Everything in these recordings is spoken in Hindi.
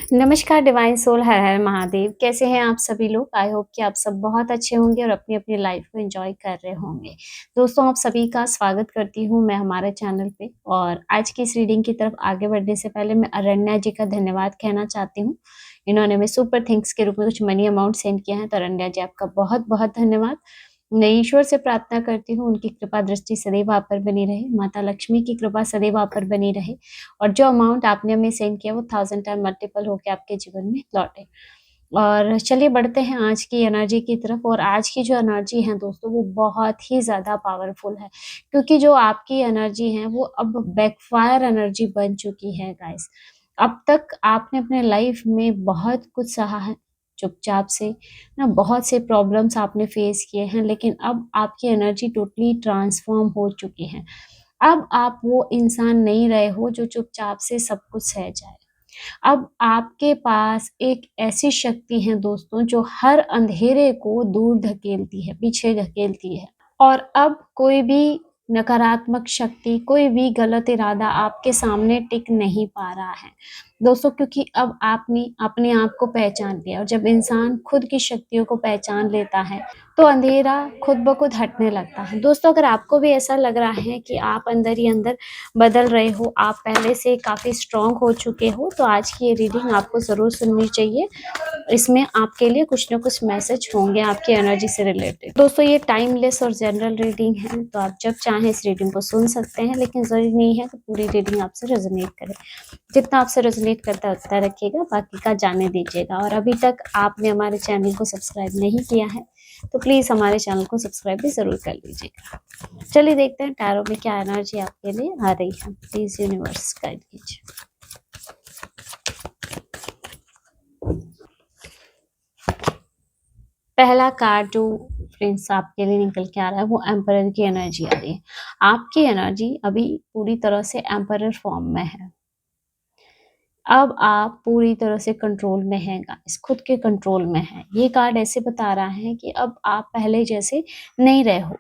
नमस्कार डिवाइन सोल, हर हर महादेव। कैसे हैं आप सभी लोग? आई होप कि आप सब बहुत अच्छे होंगे और अपनी अपनी लाइफ को एंजॉय कर रहे होंगे। दोस्तों, आप सभी का स्वागत करती हूँ मैं हमारे चैनल पे। और आज की इस रीडिंग की तरफ आगे बढ़ने से पहले मैं अरण्या जी का धन्यवाद कहना चाहती हूँ। इन्होंने हमें सुपर थिंग्स के रूप में कुछ मनी अमाउंट सेंड किया है, तो अरण्या जी आपका बहुत बहुत धन्यवाद। मैं ईश्वर से प्रार्थना करती हूँ उनकी कृपा दृष्टि सदैव आप पर बनी रहे, माता लक्ष्मी की कृपा सदैव आप पर बनी रहे और जो अमाउंट आपने हमें सेंड किया वो 1000 टाइम मल्टीपल होके आपके जीवन में लौटे। और चलिए बढ़ते हैं आज की एनर्जी की तरफ। और आज की जो एनर्जी है दोस्तों, वो बहुत ही ज़्यादा पावरफुल है, क्योंकि जो आपकी एनर्जी है वो अब बैकफायर एनर्जी बन चुकी है गाइस। अब तक आपने अपने लाइफ में बहुत कुछ सहा है चुपचाप से ना, बहुत से प्रॉब्लम्स आपने फेस किए हैं, लेकिन अब आपकी एनर्जी टोटली ट्रांसफॉर्म हो चुकी है। अब आप वो इंसान नहीं रहे हो जो चुपचाप से सब कुछ सह जाए। अब आपके पास एक ऐसी शक्ति है दोस्तों, जो हर अंधेरे को दूर धकेलती है, पीछे धकेलती है। और अब कोई भी नकारात्मक शक्ति, कोई भी गलत इरादा आपके सामने टिक नहीं पा रहा है दोस्तों, क्योंकि अब आपने अपने आप को पहचान लिया। और जब इंसान खुद की शक्तियों को पहचान लेता है तो अंधेरा खुद ब खुद हटने लगता है। दोस्तों, अगर आपको भी ऐसा लग रहा है कि आप अंदर ही अंदर बदल रहे हो, आप पहले से काफ़ी स्ट्रांग हो चुके हो, तो आज की ये रीडिंग आपको ज़रूर सुननी चाहिए। इसमें आपके लिए कुछ ना कुछ मैसेज होंगे आपकी एनर्जी से रिलेटेड। दोस्तों, ये टाइमलेस और जनरल रीडिंग है, तो आप जब चाहें इस रीडिंग को सुन सकते हैं, लेकिन ज़रूरी नहीं है कि पूरी रीडिंग आपसे रेजोनेट करे। जितना आपसे रेजोनेट करता है उतना रखिएगा, बाकी का जाने दीजिएगा। और अभी तक आपने हमारे चैनल को सब्सक्राइब नहीं किया है तो प्लीज़ हमारे चैनल को सब्सक्राइब भी ज़रूर कर लीजिएगा। चलिए देखते हैं टैरो में क्या एनर्जी आपके लिए आ रही है। प्लीज़ यूनिवर्स गाइड कीजिए। पहला कार्ड जो फ्रेंड्स आपके लिए निकल के आ रहा है वो एम्परर की एनर्जी आ रही है। आपकी एनर्जी अभी पूरी तरह से एम्परर फॉर्म में है। अब आप पूरी तरह से कंट्रोल में हैं गाइस, खुद के कंट्रोल में हैं। ये कार्ड ऐसे बता रहा है कि अब आप पहले जैसे नहीं रहे हो।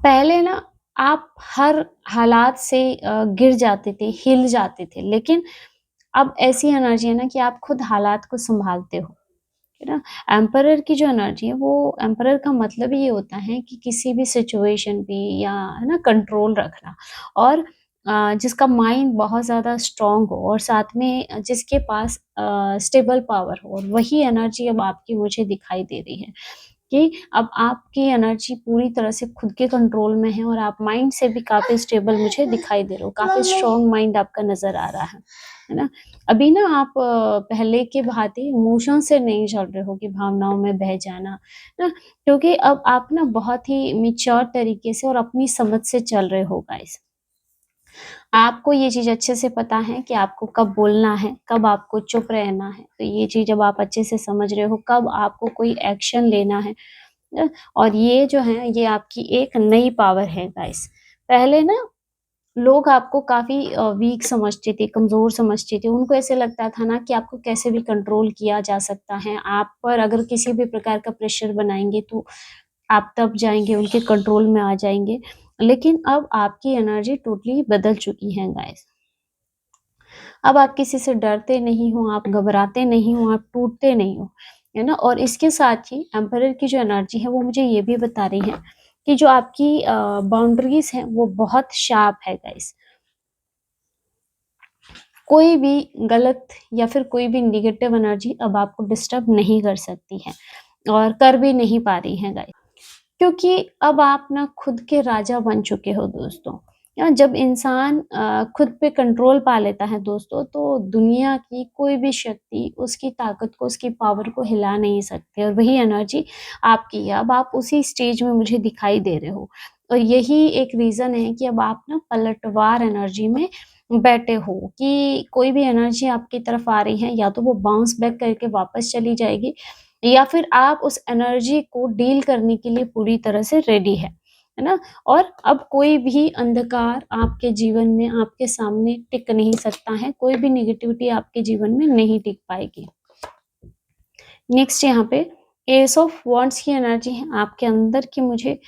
पहले ना आप हर हालात से गिर जाते थे, हिल जाते थे, लेकिन अब ऐसी एनर्जी है ना कि आप खुद हालात को संभालते हो, है ना। एम्परर की जो एनर्जी है, वो एम्परर का मतलब ये होता है कि किसी भी सिचुएशन पे या है ना कंट्रोल रखना। और जिसका माइंड बहुत ज़्यादा स्ट्रांग हो और साथ में जिसके पास स्टेबल पावर हो, और वही एनर्जी अब आपकी मुझे दिखाई दे रही है कि अब आपकी एनर्जी पूरी तरह से खुद के कंट्रोल में है और आप माइंड से भी काफ़ी स्टेबल मुझे दिखाई दे रहे हो, काफ़ी स्ट्रांग माइंड आपका नज़र आ रहा है ना। अभी ना आप पहले के भांति इमोशन से नहीं चल रहे हो कि भावनाओं में बह जाना, ना, क्योंकि अब आप ना बहुत ही मैच्योर तरीके से और अपनी समझ से चल रहे हो गाइस। आपको ये चीज़ अच्छे से पता है कि आपको कब बोलना है, कब आपको चुप रहना है। तो ये चीज़ जब आप अच्छे से समझ रहे हो, कब आपको कोई एक्शन लेना है। और ये जो है, ये आपकी एक नई पावर है गाइस। पहले ना लोग आपको काफ़ी वीक समझते थे, कमज़ोर समझते थे। उनको ऐसे लगता था ना कि आपको कैसे भी कंट्रोल किया जा सकता है। आप पर अगर किसी भी प्रकार का प्रेशर बनाएँगे तो आप दब जाएँगे, उनके कंट्रोल में आ जाएँगे। लेकिन अब आपकी एनर्जी टोटली बदल चुकी है गाइस। अब आप किसी से डरते नहीं हो, आप घबराते नहीं हो, आप टूटते नहीं हो, है ना? और इसके साथ ही एम्परर की जो एनर्जी है वो मुझे ये भी बता रही है कि जो आपकी बाउंड्रीज़ हैं वो बहुत शार्प है गाइस। कोई भी गलत या फिर कोई भी नेगेटिव एनर्जी अब आपको डिस्टर्ब नहीं कर सकती है और कर भी नहीं पा रही है गाइस। क्योंकि अब आप ना खुद के राजा बन चुके हो दोस्तों। जब इंसान खुद पे कंट्रोल पा लेता है दोस्तों, तो दुनिया की कोई भी शक्ति उसकी ताकत को, उसकी पावर को हिला नहीं सकती, और वही एनर्जी आपकी है। अब आप उसी स्टेज में मुझे दिखाई दे रहे हो, और यही एक रीज़न है कि अब आप ना पलटवार एनर्जी में बैठे हो कि कोई भी एनर्जी आपकी तरफ आ रही है, या तो वो बाउंस बैक करके वापस चली जाएगी, या फिर आप उस एनर्जी को डील करने के लिए पूरी तरह से रेडी है ना? और अब कोई भी अंधकार आपके जीवन में, आपके सामने टिक नहीं सकता है, कोई भी नेगेटिविटी आपके जीवन में नहीं टिक पाएगी। नेक्स्ट यहाँ पे एस ऑफ वांड्स की एनर्जी है। आपके अंदर की मुझे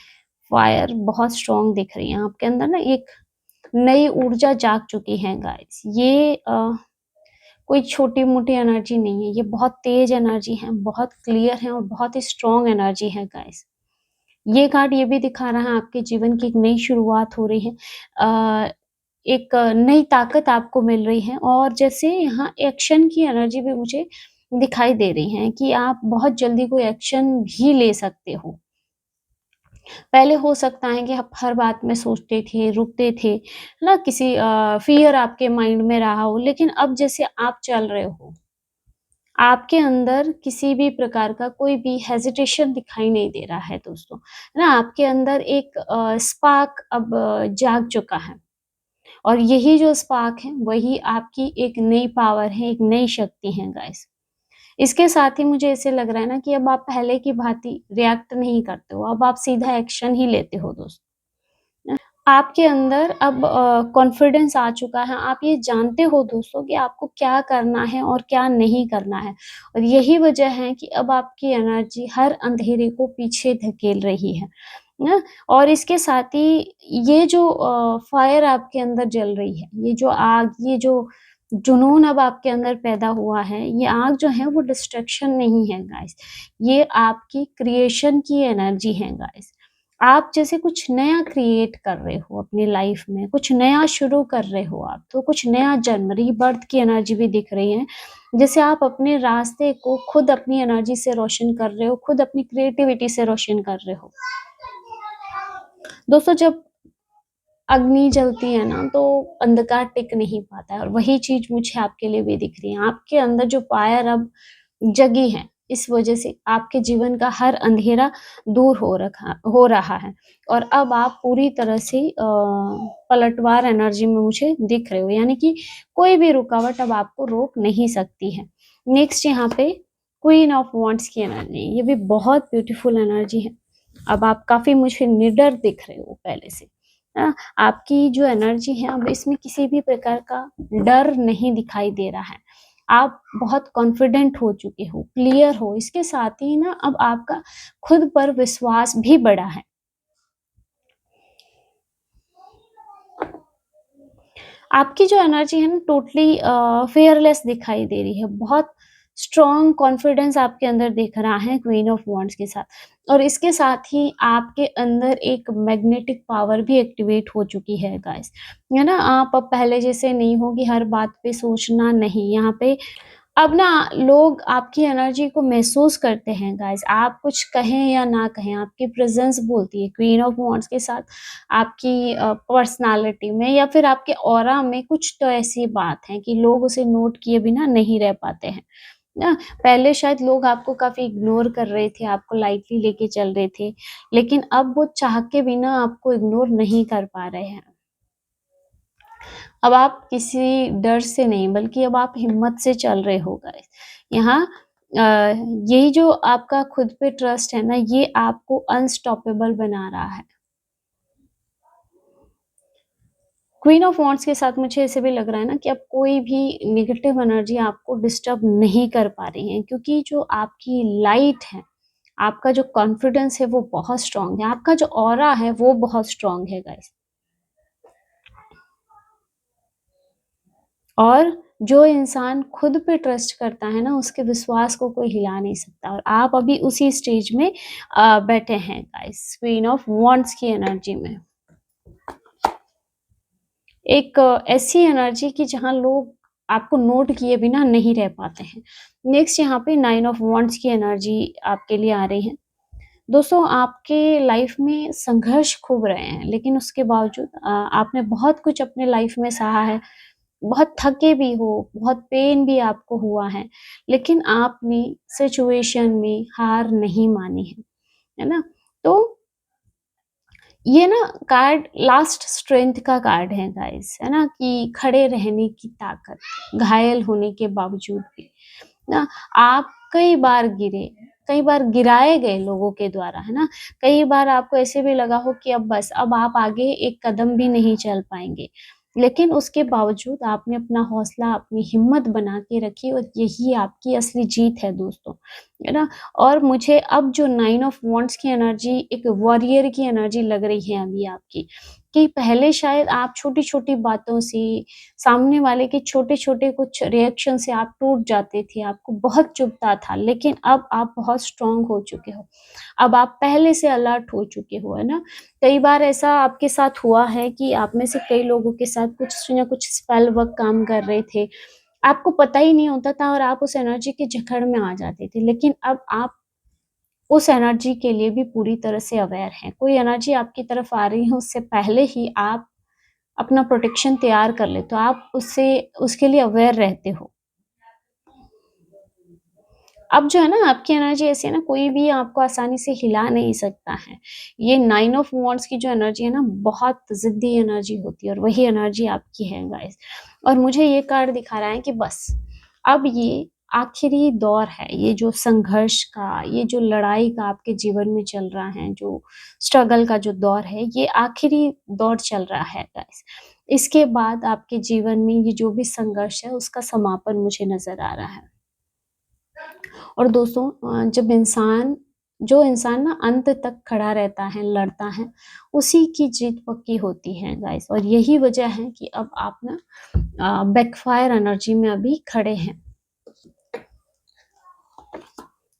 फायर बहुत स्ट्रॉन्ग दिख रही है। आपके अंदर ना एक नई ऊर्जा जाग चुकी है गाइस। ये कोई छोटी-मोटी एनर्जी नहीं है, ये बहुत तेज़ एनर्जी है, बहुत क्लियर है और बहुत ही स्ट्रॉन्ग एनर्जी है गाइस। ये कार्ड ये भी दिखा रहा है आपके जीवन की एक नई शुरुआत हो रही है। एक नई ताकत आपको मिल रही है और जैसे यहाँ एक्शन की एनर्जी भी मुझे दिखाई दे रही है कि आप बहुत जल्दी कोई एक्शन भी ले सकते हो। पहले हो सकता है कि आप हर बात में सोचते थे, रुकते थे, ना किसी फ़ियर आपके माइंड में रहा हो, लेकिन अब जैसे आप चल रहे हो, आपके अंदर किसी भी प्रकार का कोई भी हेजिटेशन दिखाई नहीं दे रहा है दोस्तों, है ना? आपके अंदर एक स्पार्क अब जाग चुका है और यही जो स्पार्क है, वही आपकी एक नई पावर है, एक नई शक्ति है गाइस। इसके साथ ही मुझे ऐसे लग रहा है ना कि अब आप पहले की भांति रिएक्ट नहीं करते हो, अब आप सीधा एक्शन ही लेते हो दोस्त। आपके अंदर अब कॉन्फिडेंस आ चुका है, आप ये जानते हो दोस्तों कि आपको क्या करना है और क्या नहीं करना है और यही वजह है कि अब आपकी एनर्जी हर अंधेरे को पीछे धकेल रही है ना? और इसके साथ ही ये जो फायर आपके अंदर जल रही है, ये जो आग, ये जो जुनून अब आपके अंदर पैदा हुआ है, ये आग जो है वो डिस्ट्रैक्शन नहीं है गाइस, ये आपकी क्रिएशन की एनर्जी है गाइस। आप जैसे कुछ नया क्रिएट कर रहे हो अपनी लाइफ में, कुछ नया शुरू कर रहे हो आप, तो कुछ नया जन्म, रीबर्थ की एनर्जी भी दिख रही है। जैसे आप अपने रास्ते को खुद अपनी एनर्जी से रोशन कर रहे हो, खुद अपनी क्रिएटिविटी से रोशन कर रहे हो। दोस्तों जब अग्नि जलती है ना, तो अंधकार टिक नहीं पाता है और वही चीज़ मुझे आपके लिए भी दिख रही है। आपके अंदर जो फायर अब जगी है, इस वजह से आपके जीवन का हर अंधेरा दूर हो रहा है और अब आप पूरी तरह से पलटवार एनर्जी में मुझे दिख रहे हो, यानी कि कोई भी रुकावट अब आपको रोक नहीं सकती है। नेक्स्ट यहाँ पे क्वीन ऑफ वांड्स की एनर्जी, ये भी बहुत ब्यूटीफुल एनर्जी है। अब आप काफ़ी मुझे निडर दिख रहे हो पहले से। आपकी जो एनर्जी है अब इसमें किसी भी प्रकार का डर नहीं दिखाई दे रहा है। आप बहुत कॉन्फिडेंट हो चुके हो, क्लियर हो, इसके साथ ही ना अब आपका खुद पर विश्वास भी बढ़ा है। आपकी जो एनर्जी है ना टोटली फियरलेस दिखाई दे रही है, बहुत स्ट्रॉन्ग कॉन्फिडेंस आपके अंदर दिख रहा है क्वीन ऑफ वांड्स के साथ और इसके साथ ही आपके अंदर एक मैग्नेटिक पावर भी एक्टिवेट हो चुकी है गाइस, है ना? आप अब पहले जैसे नहीं हो कि हर बात पे सोचना नहीं, यहाँ पे अब ना लोग आपकी एनर्जी को महसूस करते हैं गाइस, आप कुछ कहें या ना कहें, आपकी प्रेज़ेंस बोलती है। क्वीन ऑफ वांड्स के साथ आपकी पर्सनैलिटी में या फिर आपके ऑरा में कुछ तो ऐसी बात है कि लोग उसे नोट किए बिना नहीं रह पाते हैं। ना पहले शायद लोग आपको काफ़ी इग्नोर कर रहे थे, आपको लाइटली लेके चल रहे थे, लेकिन अब वो चाह के बिना आपको इग्नोर नहीं कर पा रहे हैं। अब आप किसी डर से नहीं बल्कि अब आप हिम्मत से चल रहे हो गाइस। यहाँ अ, यही जो आपका खुद पे ट्रस्ट है ना, ये आपको अनस्टॉपेबल बना रहा है। क्वीन ऑफ वांड्स के साथ मुझे ऐसे भी लग रहा है ना कि अब कोई भी नेगेटिव एनर्जी आपको डिस्टर्ब नहीं कर पा रही है क्योंकि जो आपकी लाइट है, आपका जो कॉन्फिडेंस है वो बहुत स्ट्रॉन्ग है, आपका जो ऑरा है वो बहुत स्ट्रॉन्ग है गाइस। और जो इंसान खुद पे ट्रस्ट करता है ना, उसके विश्वास को कोई हिला नहीं सकता और आप अभी उसी स्टेज में बैठे हैं गाइस, क्वीन ऑफ वांड्स की एनर्जी में। एक ऐसी एनर्जी कि जहाँ लोग आपको नोट किए बिना नहीं रह पाते हैं। नेक्स्ट यहाँ पे 9 ऑफ वांड्स की एनर्जी आपके लिए आ रही है। दोस्तों आपके लाइफ में संघर्ष खूब रहे हैं, लेकिन उसके बावजूद आपने बहुत कुछ अपने लाइफ में सहा है, बहुत थके भी हो, बहुत पेन भी आपको हुआ है, लेकिन आपने सिचुएशन में हार नहीं मानी है ना? तो ये ना कार्ड लास्ट स्ट्रेंथ का कार्ड है गाइस, है ना? कि खड़े रहने की ताकत, घायल होने के बावजूद भी ना आप कई बार गिरे, कई बार गिराए गए लोगों के द्वारा, है ना? कई बार आपको ऐसे भी लगा हो कि अब बस, अब आप आगे एक कदम भी नहीं चल पाएँगे। लेकिन उसके बावजूद आपने अपना हौसला, अपनी हिम्मत बना के रखी और यही आपकी असली जीत है दोस्तों, है ना? और मुझे अब जो 9 ऑफ वांड्स की एनर्जी एक वॉरियर की एनर्जी लग रही है अभी आपकी, कि पहले शायद आप छोटी-छोटी बातों से, सामने वाले के छोटे-छोटे कुछ रिएक्शन से आप टूट जाते थे, आपको बहुत चुभता था, लेकिन अब आप बहुत स्ट्रॉन्ग हो चुके हो। अब आप पहले से अलर्ट हो चुके हो, है ना? कई बार ऐसा आपके साथ हुआ है कि आप में से कई लोगों के साथ कुछ न कुछ स्पेल वर्क काम कर रहे थे, आपको पता ही नहीं होता था और आप उस एनर्जी के जकड़ में आ जाते थे, लेकिन अब आप उस एनर्जी के लिए भी पूरी तरह से अवेयर हैं। कोई एनर्जी आपकी तरफ आ रही है, उससे पहले ही आप अपना प्रोटेक्शन तैयार कर लेते हो, आप उससे उसके लिए अवेयर रहते हो। अब जो है ना आपकी एनर्जी ऐसी है ना, कोई भी आपको आसानी से हिला नहीं सकता है। ये 9 ऑफ वांड्स की जो एनर्जी है ना, बहुत ज़िद्दी एनर्जी होती है और वही एनर्जी आपकी है गाइस। और मुझे ये कार्ड दिखा रहा है कि बस अब ये आखिरी दौर है, ये जो संघर्ष का, ये जो लड़ाई का आपके जीवन में चल रहा है, जो स्ट्रगल का जो दौर है, ये आखिरी दौर चल रहा है गाइस। इसके बाद आपके जीवन में ये जो भी संघर्ष है, उसका समापन मुझे नज़र आ रहा है। और दोस्तों जब जो इंसान ना अंत तक खड़ा रहता है, लड़ता है, उसी की जीत पक्की होती है गाइस। और यही वजह है कि अब आप ना बैकफायर एनर्जी में अभी खड़े हैं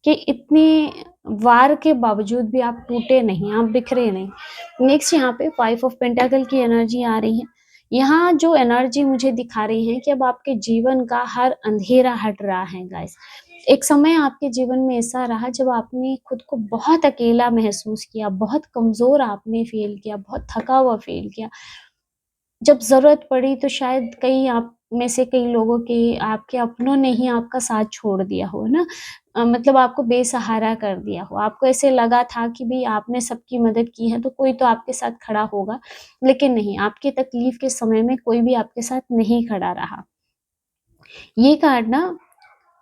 कि इतने वार के बावजूद भी आप टूटे नहीं, आप बिखरे नहीं। नेक्स्ट यहाँ पे 5 ऑफ पेंटाकल की एनर्जी आ रही है। यहाँ जो एनर्जी मुझे दिखा रही है कि अब आपके जीवन का हर अंधेरा हट रहा है गाइस। एक समय आपके जीवन में ऐसा रहा जब आपने खुद को बहुत अकेला महसूस किया, बहुत कमज़ोर आपने फ़ील किया, बहुत थका हुआ फ़ील किया। जब ज़रूरत पड़ी तो शायद कई आप में से कई लोगों के आपके अपनों ने ही आपका साथ छोड़ दिया हो, है ना? मतलब आपको बेसहारा कर दिया हो। आपको ऐसे लगा था कि भई आपने सबकी मदद की है तो कोई तो आपके साथ खड़ा होगा, लेकिन नहीं, आपकी तकलीफ़ के समय में कोई भी आपके साथ नहीं खड़ा रहा। ये कार्ड ना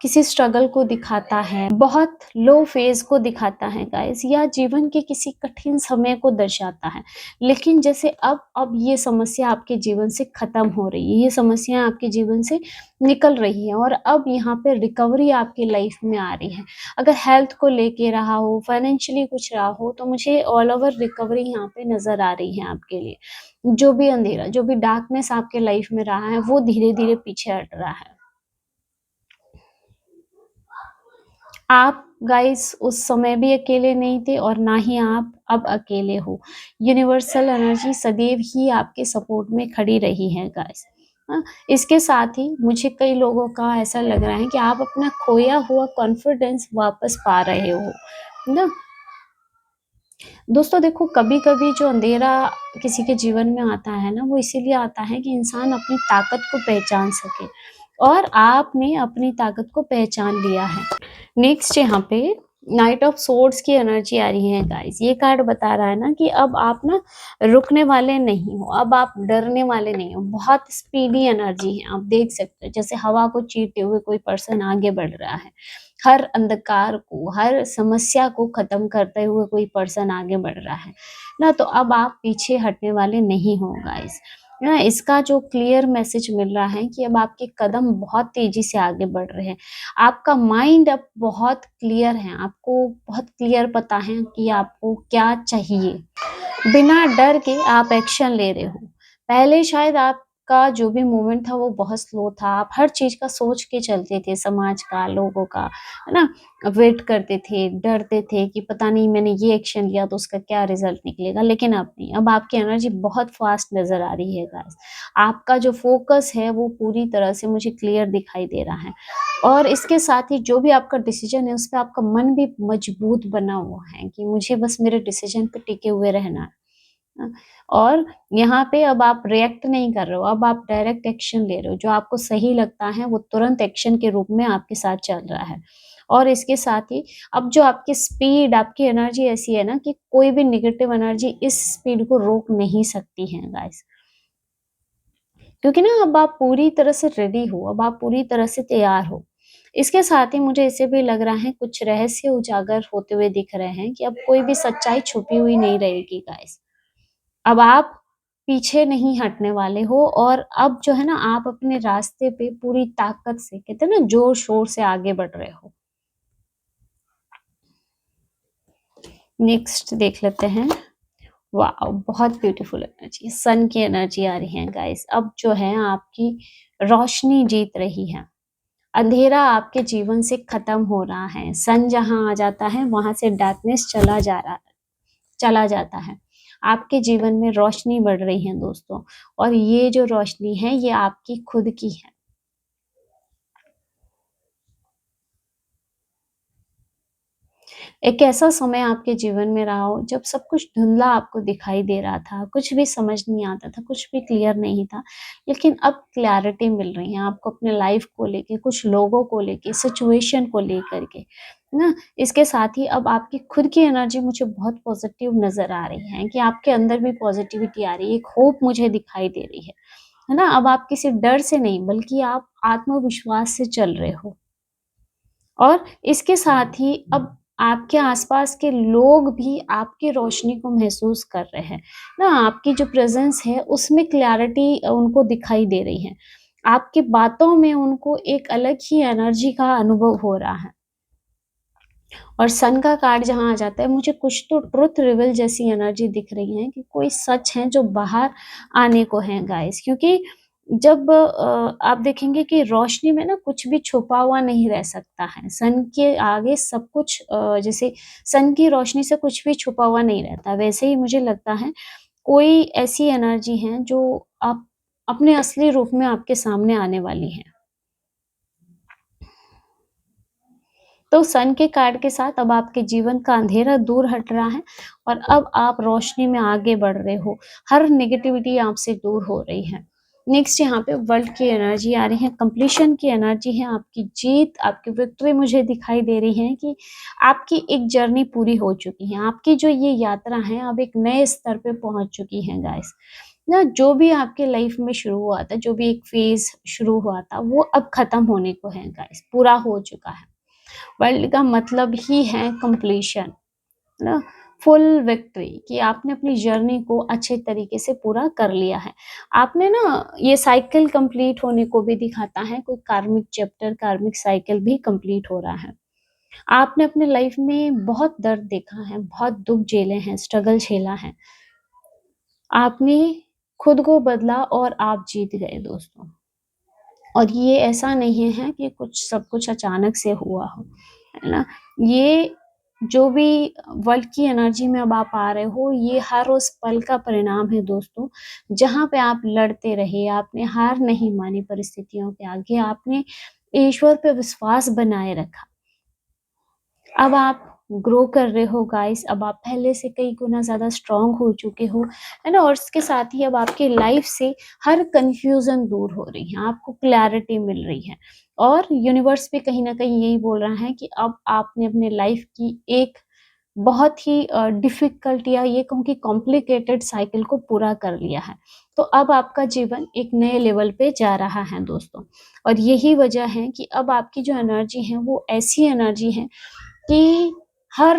किसी स्ट्रगल को दिखाता है, बहुत लो फेज़ को दिखाता है गाइस, या जीवन के किसी कठिन समय को दर्शाता है। लेकिन जैसे अब ये समस्या आपके जीवन से खत्म हो रही है, ये समस्या आपके जीवन से निकल रही है और अब यहाँ पे रिकवरी आपकी लाइफ में आ रही है। अगर हेल्थ को लेके रहा हो, फाइनेंशियली कुछ रहा हो, तो मुझे ऑल ओवर रिकवरी यहाँ पे नज़र आ रही है आपके लिए। जो भी अंधेरा, जो भी डार्कनेस आपके लाइफ में रहा है, वो धीरे-धीरे पीछे हट रहा है। आप गाइस उस समय भी अकेले नहीं थे और ना ही आप अब अकेले हो। यूनिवर्सल एनर्जी सदैव ही आपके सपोर्ट में खड़ी रही है गाइस। हाँ, इसके साथ ही मुझे कई लोगों का ऐसा लग रहा है कि आप अपना खोया हुआ कॉन्फिडेंस वापस पा रहे हो, ना? दोस्तों देखो, कभी-कभी जो अंधेरा किसी के जीवन में आता है ना, वो इसीलिए आता है कि इंसान अपनी ताकत को पहचान सके और आपने अपनी ताकत को पहचान लिया है। नेक्स्ट यहाँ पे नाइट ऑफ सोर्ड्स की एनर्जी आ रही है गाइस। ये कार्ड बता रहा है ना कि अब आप ना रुकने वाले नहीं हो, अब आप डरने वाले नहीं हो। बहुत स्पीडी एनर्जी है, आप देख सकते हो जैसे हवा को चीरते हुए कोई पर्सन आगे बढ़ रहा है। हर अंधकार को, हर समस्या को खत्म करते हुए कोई पर्सन आगे बढ़ रहा है ना। तो अब आप पीछे हटने वाले नहीं हो गाइस। ना इसका जो क्लियर मैसेज मिल रहा है कि अब आपके कदम बहुत तेजी से आगे बढ़ रहे हैं। आपका माइंड अब बहुत क्लियर है, आपको बहुत क्लियर पता है कि आपको क्या चाहिए। बिना डर के आप एक्शन ले रहे हो। पहले शायद आपका जो भी मूवमेंट था वो बहुत स्लो था, आप हर चीज़ का सोच के चलते थे, समाज का, लोगों का, है ना? वेट करते थे, डरते थे कि पता नहीं मैंने ये एक्शन लिया तो उसका क्या रिज़ल्ट निकलेगा, लेकिन अब नहीं, अब आपकी एनर्जी बहुत फ़ास्ट नज़र आ रही है गाइस। आपका जो फ़ोकस है वो पूरी तरह से मुझे क्लियर दिखाई दे रहा है और इसके साथ ही जो भी आपका डिसीज़न है उस पे आपका मन भी मजबूत बना हुआ है कि मुझे बस मेरे डिसीज़न पे टिके हुए रहना है। हाँ, और यहाँ पे अब आप रिएक्ट नहीं कर रहे हो, अब आप डायरेक्ट एक्शन ले रहे हो। जो आपको सही लगता है वो तुरंत एक्शन के रूप में आपके साथ चल रहा है। और इसके साथ ही अब जो आपकी स्पीड, आपकी एनर्जी ऐसी है ना कि कोई भी नेगेटिव एनर्जी इस स्पीड को रोक नहीं सकती है गाइस। क्योंकि ना अब आप पूरी तरह से रेडी हो, अब आप पूरी तरह से तैयार हो। इसके साथ ही मुझे ऐसे भी लग रहा है कुछ रहस्य उजागर होते हुए दिख रहे हैं कि अब कोई भी सच्चाई छुपी हुई नहीं रहेगी गाइस। अब आप पीछे नहीं हटने वाले हो और अब जो है ना आप अपने रास्ते पे पूरी ताकत से, कहते हैं ना, जोर-शोर से आगे बढ़ रहे हो। नेक्स्ट देख लेते हैं वाओ! बहुत ब्यूटीफुल एनर्जी, सन की एनर्जी आ रही है गाइस। अब जो है आपकी रोशनी जीत रही है। अंधेरा आपके जीवन से खत्म हो रहा है। सन जहाँ आ जाता है वहां से डार्कनेस चला जाता है। आपके जीवन में रोशनी बढ़ रही है दोस्तों, और ये जो रोशनी है ये आपकी खुद की है। एक ऐसा समय आपके जीवन में रहा हो जब सब कुछ धुंधला आपको दिखाई दे रहा था, कुछ भी समझ नहीं आता था, कुछ भी क्लियर नहीं था, लेकिन अब क्लैरिटी मिल रही है आपको अपने लाइफ को लेके, कुछ लोगों को लेके, सिचुएशन को लेकर के, है ना? इसके साथ ही अब आपकी खुद की एनर्जी मुझे बहुत पॉजिटिव नज़र आ रही है कि आपके अंदर भी पॉजिटिविटी आ रही है, एक होप मुझे दिखाई दे रही है ना? अब आप किसी डर से नहीं बल्कि आप आत्मविश्वास से चल रहे हो। और इसके साथ ही अब आपके आसपास के लोग भी आपकी रोशनी को महसूस कर रहे हैं ना, आपकी जो प्रेजेंस है उसमें क्लैरिटी उनको दिखाई दे रही है। आपकी बातों में उनको एक अलग ही एनर्जी का अनुभव हो रहा है। और सन का कार्ड जहाँ आ जाता है, मुझे कुछ तो ट्रुथ रिवील जैसी एनर्जी दिख रही है कि कोई सच है जो बाहर आने को है गाइस, क्योंकि जब आप देखेंगे कि रोशनी में ना कुछ भी छुपा हुआ नहीं रह सकता है। सन के आगे सब कुछ जैसे सन की रोशनी से कुछ भी छुपा हुआ नहीं रहता। वैसे ही मुझे लगता है कोई ऐसी एनर्जी है जो आप अपने असली रूप में आपके सामने आने वाली है। तो सन के कार्ड के साथ अब आपके जीवन का अंधेरा दूर हट रहा है और अब आप रोशनी में आगे बढ़ रहे हो। हर नेगेटिविटी आपसे दूर हो रही है। नेक्स्ट यहाँ पे वर्ल्ड की एनर्जी आ रही है, कंप्लीशन की एनर्जी है, आपकी जीत, आपकी विक्ट्री मुझे दिखाई दे रही है कि आपकी एक जर्नी पूरी हो चुकी है। आपकी जो ये यात्रा है अब एक नए स्तर पे पहुंच चुकी है गाइस। ना जो भी आपके लाइफ में शुरू हुआ था, जो भी एक फेज शुरू हुआ था, वो अब खत्म होने को है गाइस, पूरा हो चुका है। वर्ल्ड का मतलब ही है कंप्लीशन, है ना? फुल विक्ट्री कि आपने अपनी जर्नी को अच्छे तरीके से पूरा कर लिया है। आपने ना ये साइकिल कंप्लीट होने को भी दिखाता है, कोई कार्मिक चैप्टर, कार्मिक साइकिल भी कंप्लीट हो रहा है। आपने अपने लाइफ में बहुत दर्द देखा है, बहुत दुःख झेले हैं, स्ट्रगल झेला है। आपने खुद को बदला और आप जीत गए दोस्तों। और ये ऐसा नहीं है कि कुछ सब कुछ अचानक से हुआ हो, है ना? ये जो भी वर्ल्ड की एनर्जी में अब आप आ रहे हो, ये हर उस पल का परिणाम है दोस्तों, जहाँ पे आप लड़ते रहे, आपने हार नहीं मानी परिस्थितियों के आगे, आपने ईश्वर पे विश्वास बनाए रखा। अब आप ग्रो कर रहे हो गाइस, अब आप पहले से कई गुना ज़्यादा स्ट्रॉन्ग हो चुके हो, है ना? और इसके साथ ही अब आपकी लाइफ से हर कन्फ्यूज़न दूर हो रही है, आपको क्लैरिटी मिल रही है। और यूनिवर्स भी कहीं न कहीं यही बोल रहा है कि अब आपने अपने लाइफ की एक बहुत ही डिफ़िकल्ट या ये कहूँ कि कॉम्प्लिकेटेड साइकिल को पूरा कर लिया है। तो अब आपका जीवन एक नए लेवल पे जा रहा है दोस्तों। और यही वजह है कि अब आपकी जो एनर्जी है वो ऐसी एनर्जी है कि हर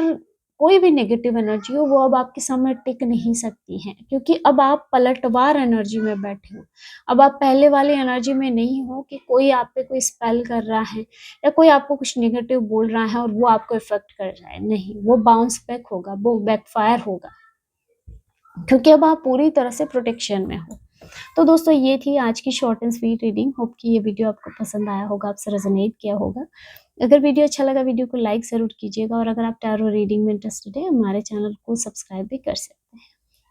कोई भी नेगेटिव एनर्जी हो वो अब आपके सामने टिक नहीं सकती है, क्योंकि अब आप पलटवार एनर्जी में बैठे हो। अब आप पहले वाली एनर्जी में नहीं हो कि कोई आप पे कोई स्पेल कर रहा है या कोई आपको कुछ नेगेटिव बोल रहा है और वो आपको इफ़ेक्ट कर रहा है। नहीं, वो बाउंस बैक होगा, वो बैकफायर होगा, क्योंकि अब आप पूरी तरह से प्रोटेक्शन में हो। तो दोस्तों ये थी आज की short and sweet reading. Hope कि ये वीडियो आपको पसंद आया होगा, आपसे रेजोनेट किया होगा। अगर वीडियो अच्छा लगा, वीडियो को लाइक ज़रूर कीजिएगा, और अगर आप टैरो रीडिंग में इंटरेस्टेड हैं, हमारे चैनल को सब्सक्राइब भी कर सकते हैं।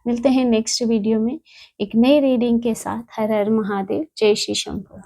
मिलते हैं नेक्स्ट वीडियो में एक नई रीडिंग के साथ। हर हर महादेव, जय श्री शंकर।